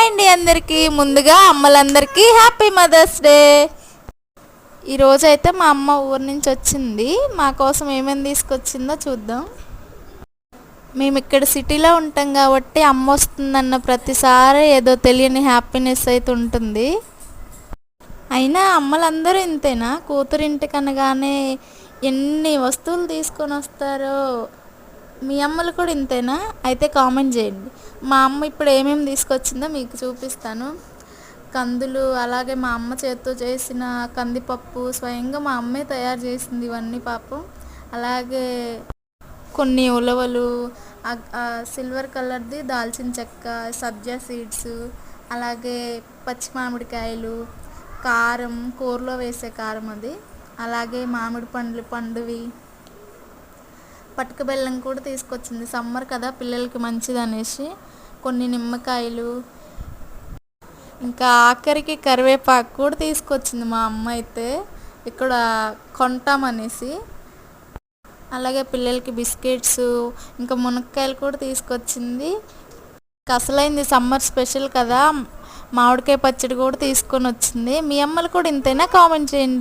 Hi అండి అందరికీ. ముందుగా అమ్మలందరికీ హ్యాపీ మదర్స్ డే. ఈరోజైతే మా అమ్మ ఊరి నుంచి వచ్చింది. మా కోసం ఏమేమి తీసుకొచ్చిందో చూద్దాం. మేము ఇక్కడ సిటీలో ఉంటాం కాబట్టి అమ్మ వస్తుందన్న ప్రతిసారి ఏదో తెలియని హ్యాపీనెస్ అయితే ఉంటుంది. అయినా అమ్మలందరూ ఇంతేనా? కూతురింటికి అనగానే ఎన్ని వస్తువులు తీసుకొని వస్తారో. మీ అమ్మలు కూడా ఇంతేనా? అయితే కామెంట్ చేయండి. మా అమ్మ ఇప్పుడు ఏమేమి తీసుకొచ్చిందో మీకు చూపిస్తాను. కందులు, అలాగే మా అమ్మ చేత్తో చేసిన కందిపప్పు, స్వయంగా మా అమ్మే తయారు చేసింది ఇవన్నీ పాపం. అలాగే కొన్ని ఉలవలు, సిల్వర్ కలర్ది దాల్చిన చెక్క, సబ్జా సీడ్స్, అలాగే పచ్చి మామిడికాయలు, కారం, కూరలో వేసే కారం అది, అలాగే మామిడి పండువి, పట్టుక బెల్లం కూడా తీసుకొచ్చింది. సమ్మర్ కదా పిల్లలకి మంచిది అనేసి. కొన్ని నిమ్మకాయలు, ఇంకా ఆఖరికి కరివేపాకు కూడా తీసుకొచ్చింది మా అమ్మ అయితే, ఇక్కడ కొంటామనేసి. అలాగే పిల్లలకి బిస్కెట్స్, ఇంకా మునక్కాయలు కూడా తీసుకొచ్చింది. అసలైంది సమ్మర్ స్పెషల్ కదా, మామిడికాయ పచ్చడి కూడా తీసుకొని వచ్చింది. మీ అమ్మలు కూడా ఇంతేనా? కామెంట్ చేయండి.